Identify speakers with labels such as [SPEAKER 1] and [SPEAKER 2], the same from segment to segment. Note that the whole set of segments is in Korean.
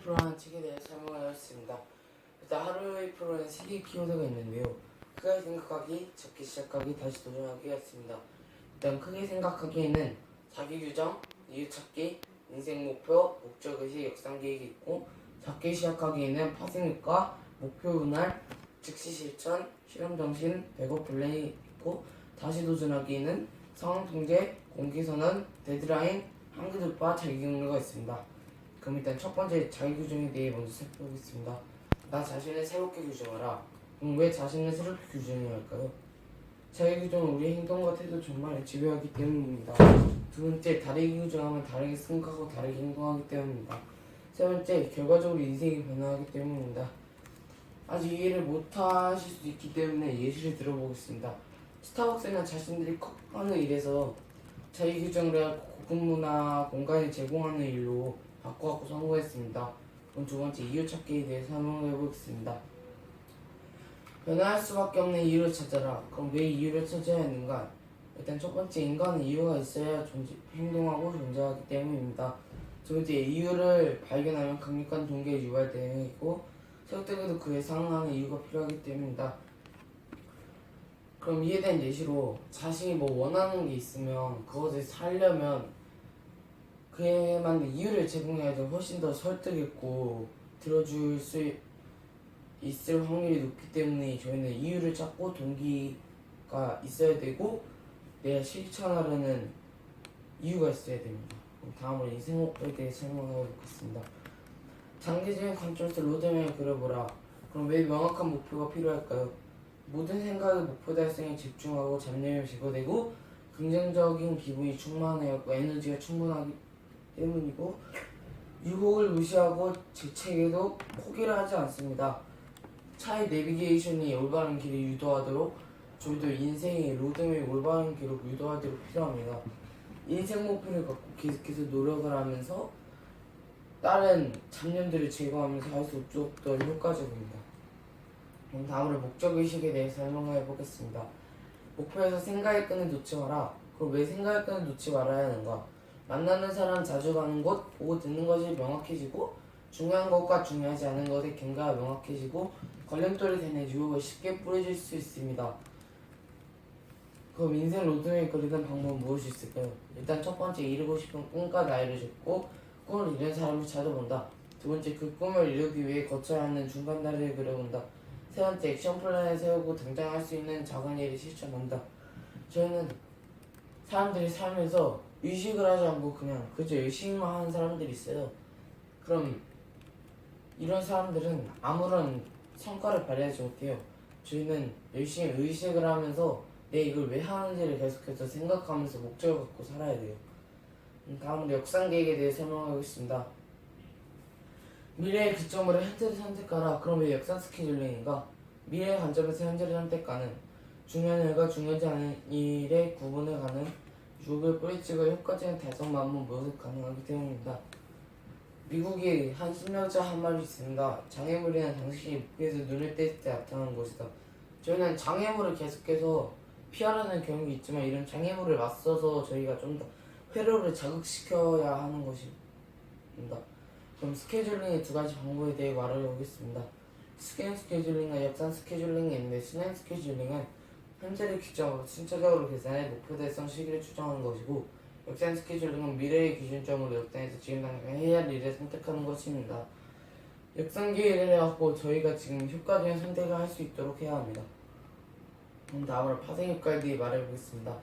[SPEAKER 1] 프로라는 책에 대해 설명하였습니다. 일단 하루의 프로는 3개의 키워드가 있는데요. 크게 생각하기, 적게 시작하기, 다시 도전하기였습니다. 일단 크게 생각하기에는 자기규정, 이유 찾기, 인생 목표, 목적의식, 역상계획이 있고, 작게 시작하기에는 파생효과, 목표 분할, 즉시 실천, 실험정신, 백업 플랜이 있고, 다시 도전하기에는 상황 통제, 공개선언, 데드라인, 한계 돌파, 자기격리가 있습니다. 그럼 일단 첫 번째 자기규정에 대해 먼저 살펴보겠습니다. 나 자신을 새롭게 규정하라. 그럼 왜 자신을 새롭게 규정해야 할까요? 자기규정은 우리의 행동과 태도 전반을 지배하기 때문입니다. 두 번째, 다르게 규정하면 다르게 생각하고 다르게 행동하기 때문입니다. 세 번째, 결과적으로 인생이 변화하기 때문입니다. 아직 이해를 못하실 수도 있기 때문에 예시를 들어보겠습니다. 스타벅스는 자신들이 컵하는 일에서 자기규정을 하고 고급 문화 공간을 제공하는 일로 바꿔갖고 성공했습니다. 그럼 두 번째, 이유 찾기에 대해 설명해 보겠습니다. 변화할 수밖에 없는 이유를 찾아라. 그럼 왜 이유를 찾아야 하는가? 일단 첫 번째, 인간은 이유가 있어야 행동하고 존재하기 때문입니다. 두 번째, 이유를 발견하면 강력한 동기가 유발되고 설득에도 그에 상응하는 이유가 필요하기 때문입니다. 그럼 이에 대한 예시로 자신이 원하는 게 있으면 그것을 살려면 그에 맞는 이유를 제공해야지 훨씬 더 설득했고 들어줄 수 있을 확률이 높기 때문에 저희는 이유를 찾고 동기가 있어야 되고 내가 실천하려는 이유가 있어야 됩니다. 그럼 다음으로 인생 목표에 대해 설명해 보겠습니다. 장기적인 관점에서 로드맵을 그려보라. 그럼 왜 명확한 목표가 필요할까요? 모든 생각의 목표 달성에 집중하고 잡념이 제거되고 긍정적인 기분이 충만하였고 에너지가 충분하기 때문이고 유혹을 무시하고 재책에도 포기를 하지 않습니다. 차의 내비게이션이 올바른 길을 유도하도록 저희도 인생의 로드맵이 올바른 길을 유도하도록 필요합니다. 인생 목표를 갖고 계속해서 노력을 하면서 다른 잡념들을 제거하면서 할 수 없었던 효과적입니다. 다음으로 목적의식에 대해 설명해 보겠습니다. 목표에서 생각의 끈을 놓지 마라. 그럼 왜 생각의 끈을 놓지 말아야 하는가? 만나는 사람, 자주 가는 곳, 보고 듣는 것이 명확해지고 중요한 것과 중요하지 않은 것의 경계가 명확해지고 걸림돌이 되는 유혹을 쉽게 뿌려줄 수 있습니다. 그럼 인생 로드맵에 그리는 방법은 무엇이 있을까요? 일단 첫 번째, 이루고 싶은 꿈과 나이를 적고 꿈을 이룬 사람을 찾아본다. 두 번째, 그 꿈을 이루기 위해 거쳐야 하는 중간 다리를 그려본다. 세 번째, 액션 플랜을 세우고 당장 할 수 있는 작은 일을 실천한다. 저희는 사람들이 살면서 의식을 하지 않고 그냥 그저 의식만 하는 사람들이 있어요. 그럼 이런 사람들은 아무런 성과를 발휘하지 못해요. 저희는 열심히 의식을 하면서 내 이걸 왜 하는지를 계속해서 생각하면서 목적을 갖고 살아야 돼요. 다음으로 역상계획에 대해 설명하겠습니다. 미래의 기점으로 현재를 선택하라. 그럼 왜 역상 스케줄링인가? 미래의 관점에서 현재를 선택하는 중요한 일과 중요하지 않은 일의 구분을 가는 유혹을 뿌리치고 효과적인 달성만은 모두 가능하기 때문입니다. 미국의 한 심리학자 한 말이 있습니다. 장애물이란 당신이 목표에서 눈을 뗄 때 나타나는 것이다. 저희는 장애물을 계속해서 피하려는 경향이 있지만 이런 장애물을 맞서서 저희가 좀 더 회로를 자극시켜야 하는 것입니다. 그럼 스케줄링의 두 가지 방법에 대해 말해보겠습니다. 실행 스케줄링과 역산 스케줄링이 있는데 실행 스케줄링은 현재를 기점으로 순차적으로 계산해 목표 달성 시기를 추정하는 것이고 역산 스케줄링은 미래의 기준점으로 역산해서 지금 당장 해야 할 일을 선택하는 것입니다. 역산 계획을 해갖고 저희가 지금 효과적인 선택을 할 수 있도록 해야 합니다. 그럼 다음으로 파생효과에 대해 말해보겠습니다.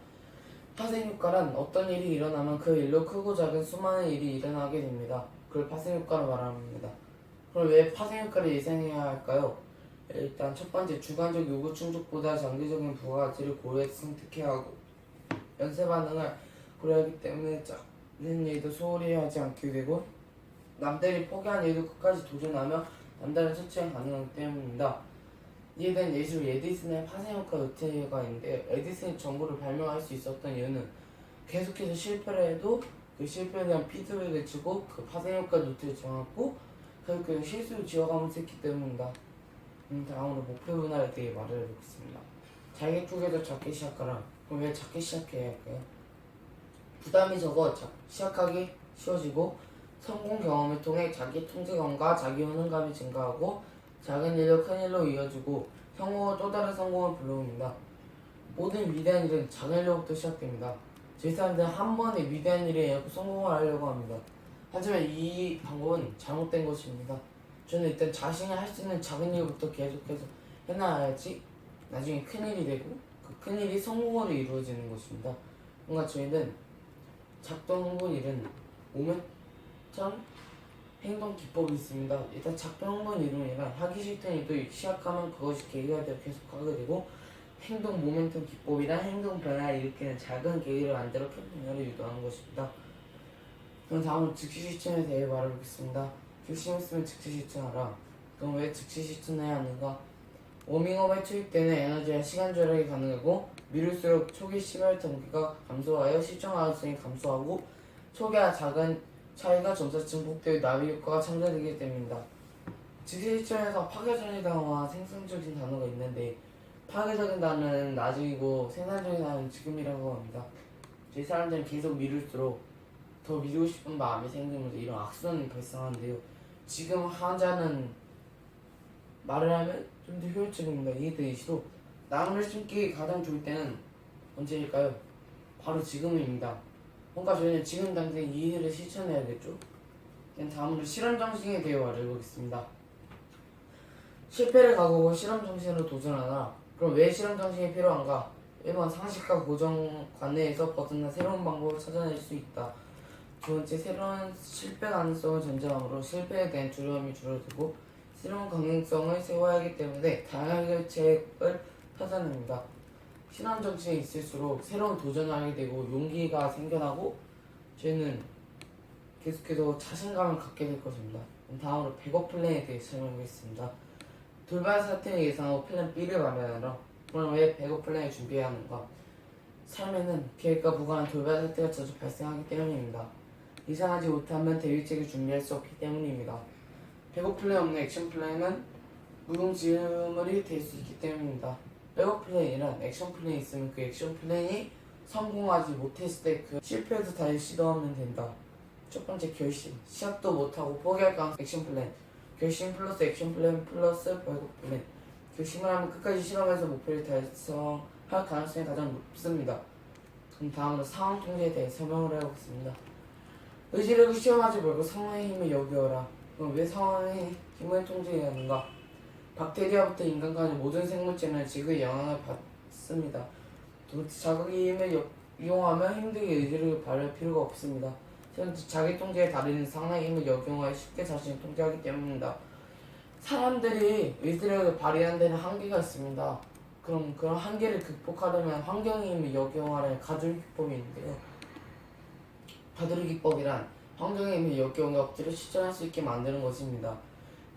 [SPEAKER 1] 파생효과란 어떤 일이 일어나면 그 일로 크고 작은 수많은 일이 일어나게 됩니다. 그걸 파생효과로 말합니다. 그럼 왜 파생효과를 예상해야 할까요? 일단 첫 번째, 주관적 요구 충족보다 장기적인 부가가치를 고려해서 선택해야 하고 연쇄 반응을 고려하기 때문에 작은 일도 소홀히 하지 않게 되고 남들이 포기한 일도 끝까지 도전하며 남다른 처치가 가능하기 때문입니다. 이에 대한 예시로 에디슨의 파생효과 노트가 있는데 에디슨이 전구를 발명할 수 있었던 이유는 계속해서 실패를 해도 그 실패에 대한 피드백을 주고 그 파생효과 노트를 정하고 그 실수를 지워가면서 했기 때문입니다. 다음으로 목표 분할에 대해 말해보겠습니다. 자기 쪽에서 작게 시작하라. 그럼 왜 작게 시작해야 할까요? 부담이 적어 시작하기 쉬워지고 성공 경험을 통해 자기 통제감과 자기 효능감이 증가하고 작은 일로 큰 일로 이어지고 성공은 또 다른 성공을 불러옵니다. 모든 위대한 일은 작은 일로부터 시작됩니다. 제 사람들은 한 번에 위대한 일에 성공을 하려고 합니다. 하지만 이 방법은 잘못된 것입니다. 저는 일단 자신이 할 수 있는 작은 일부터 계속해서 해나가야지 나중에 큰일이 되고 그 큰일이 성공으로 이루어지는 것입니다. 뭔가 저희는 작동 행동 일은 모멘텀 행동 기법이 있습니다. 일단 작동 행동 이론이란 하기 싫던 일도 시작하면 그것이 계기가 되어 계속 하게 되고 행동 모멘텀 기법이란 행동 변화를 일으키는 작은 계기를 만들어 큰 변화를 유도하는 것입니다. 그럼 다음은 즉시 실천에 대해 말해보겠습니다. 결심했으면 즉시 실천하라. 그럼 왜 즉시 실천해야 하는가? 워밍업에 투입되는 에너지와 시간 절약이 가능하고 미룰수록 초기 시발 동기가 감소하여 실천 가능성이 감소하고 초기와 작은 차이가 점차 증폭되어 나비 효과가 창조되기 때문이다. 즉시 실천에서 파괴적인 단어와 생산적인 단어가 있는데 파괴적인 단어는 나중이고 생산적인 단어는 지금이라고 합니다. 저희 사람들은 계속 미룰수록 더 미루고 싶은 마음이 생기면서 이런 악순환이 발생하는데요. 지금 하자는 말을 하면 좀 더 효율적입니다. 이해되시죠? 나무를 심기 가장 좋을 때는 언제일까요? 바로 지금입니다. 뭔가 저희는 지금 당장 이 일을 실천해야겠죠? 다음으로 실험 정신에 대해 말해보겠습니다. 실패를 각오하고 실험 정신으로 도전하라. 그럼 왜 실험 정신이 필요한가? 1번 상식과 고정관념에서 벗어나 새로운 방법을 찾아낼 수 있다. 두 번째, 새로운 실패 가능성을 전제함으로 실패에 대한 두려움이 줄어들고 새로운 가능성을 세워야 하기 때문에 다양한 결책을 찾아냅니다. 실험 정신이 있을수록 새로운 도전을 하게 되고 용기가 생겨나고 저희는 계속해서 자신감을 갖게 될 것입니다. 다음으로 백업 플랜에 대해 설명하겠습니다. 돌발 사태를 예상하고 플랜 B를 마련하라. 그럼 왜 백업 플랜을 준비해야 하는가? 삶에는 계획과 무관한 돌발 사태가 자주 발생하기 때문입니다. 예상하지 못하면 대비책을 준비할 수 없기 때문입니다. 백업 플랜 없는 액션 플랜은 무용지물이 될 수 있기 때문입니다. 백업 플랜이란 액션 플랜이 있으면 그 액션 플랜이 성공하지 못했을 때 그 실패해도 다시 시도하면 된다. 첫 번째, 결심. 시작도 못하고 포기할 가능성. 액션 플랜. 결심 플러스 액션 플랜 플러스 백업 플랜. 결심을 하면 끝까지 실험해서 목표를 달성할 가능성이 가장 높습니다. 그럼 다음으로 상황 통제에 대해 설명을 해보겠습니다. 의지력을 시험하지 말고 상황의 힘을 여기어라. 그럼 왜 상황의 힘을 통제해야 하는가? 박테리아부터 인간까지 모든 생물체는 지구의 영향을 받습니다. 자극의 힘을 이용하며 힘들게 의지를 발휘할 필요가 없습니다. 자기 통제에 달인 상황의 힘을 역용하여 쉽게 자신을 통제하기 때문입니다. 사람들이 의지력을 발휘하는 데는 한계가 있습니다. 그럼 그런 한계를 극복하려면 환경의 힘을 역용하라는 가두리 기법이 있는데요. 가두리 기법이란 환경의 힘을 역용해 억지로 실천할 수 있게 만드는 것입니다.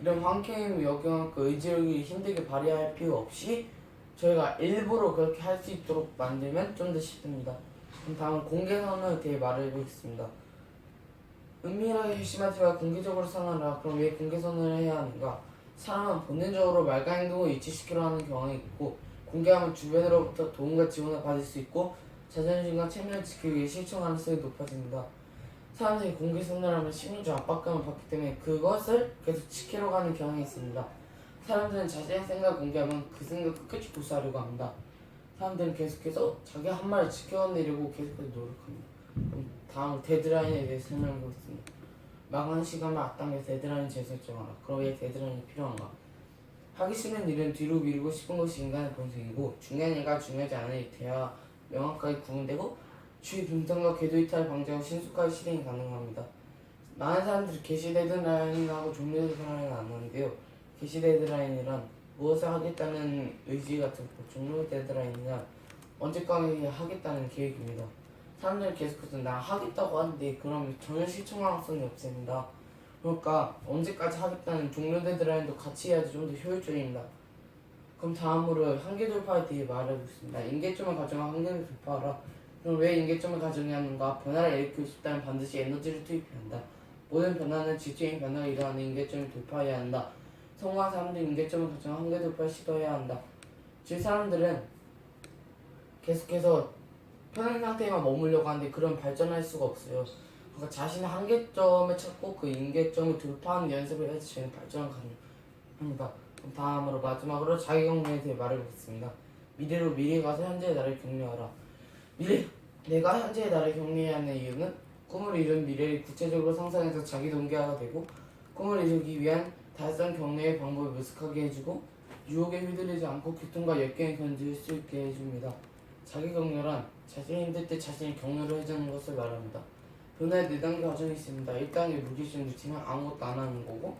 [SPEAKER 1] 이런 환경의 힘을 역용하고 의지력이 힘들게 발휘할 필요 없이 저희가 일부러 그렇게 할 수 있도록 만들면 좀 더 쉽습니다. 그럼 다음 공개선언에 대해 말해보겠습니다. 은밀하게 결심하지만 공개적으로 선언하라. 그럼 왜 공개선언을 해야 하는가? 사람은 본능적으로 말과 행동을 일치시키려 하는 경향이 있고 공개하면 주변으로부터 도움과 지원을 받을 수 있고 자존심과 체면을 지키기 위해 실천 가능성이 높아집니다. 사람들이 공개선언하면 심리적 압박감을 받기 때문에 그것을 계속 지키려고 하는 경향이 있습니다. 사람들은 자신의 생각을 공개하면 그 생각을 끝까지 고수하려고 합니다. 사람들은 계속해서 자기 한 말을 지켜내려고 계속해서 노력합니다. 그럼 다음 데드라인에 대해 설명해보겠습니다. 마감한 시간을 앞당겨 데드라인을 재설정하라. 그럼 왜 데드라인이 필요한가? 하기 싫은 일은 뒤로 미루고 싶은 것이 인간의 본성이고 중요한 일과 중요하지 않은 일이 대화 명확하게 구분되고 주의 분산과 궤도 이탈을 방지하고 신속하게 실행이 가능합니다. 많은 사람들이 게시 데드라인하고 종료 데드라인을 나누는데요. 게시 데드라인이란 무엇을 하겠다는 의지 같은 거, 종료 데드라인이란 언제까지 하겠다는 계획입니다. 사람들은 계속해서 나 하겠다고 하는데 그럼 전혀 실천 가능성이 없습니다. 그러니까 언제까지 하겠다는 종료 데드라인도 같이 해야지 좀 더 효율적입니다. 그럼 다음으로 한계 돌파에 대해 말해보겠습니다. 임계점을 가정한 한계를 돌파하라. 그럼 왜 임계점을 가정해야 하는가? 변화를 일으키고 싶다면 반드시 에너지를 투입해야 한다. 모든 변화는 질적인 변화가 일어나는 임계점을 돌파해야 한다. 성공한 사람들은 임계점을 가정한 한계 돌파를 시도해야 한다. 즉 사람들은 계속해서 편한 상태에만 머물려고 하는데 그런 발전할 수가 없어요. 그러니까 자신의 한계점을 찾고 그 임계점을 돌파하는 연습을 해야지 저희는 발전을 가능합니다. 그럼 다음으로 마지막으로 자기 격려에 대해 말해보겠습니다. 미래로 미래에 가서 현재의 나를 격려하라. 내가 현재의 나를 격려해야 하는 이유는 꿈을 이룬 미래를 구체적으로 상상해서 자기 동기화가 되고 꿈을 이루기 위한 달성 격려의 방법을 묘사하게 해주고 유혹에 휘둘리지 않고 고통과 역경에 견딜 수 있게 해줍니다. 자기 격려란 자신이 힘들 때 자신이 격려를 해주는 것을 말합니다. 변화의 4단계 과정이 있습니다. 1단계 무결심 루틴은 아무것도 안 하는 거고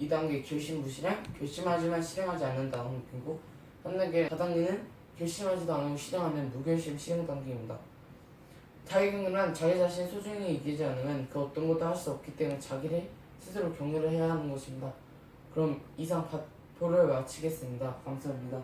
[SPEAKER 1] 2단계 결심 무실행, 결심하지만 실행하지 않는다는 거고 3단계 4단계는 결심하지도 않고 실행하는 무결심 실행 단계입니다. 자기 격려란 자기 자신을 소중히 여기지 않으면 그 어떤 것도 할 수 없기 때문에 자기를 스스로 격려를 해야 하는 것입니다. 그럼 이상 발표를 마치겠습니다. 감사합니다.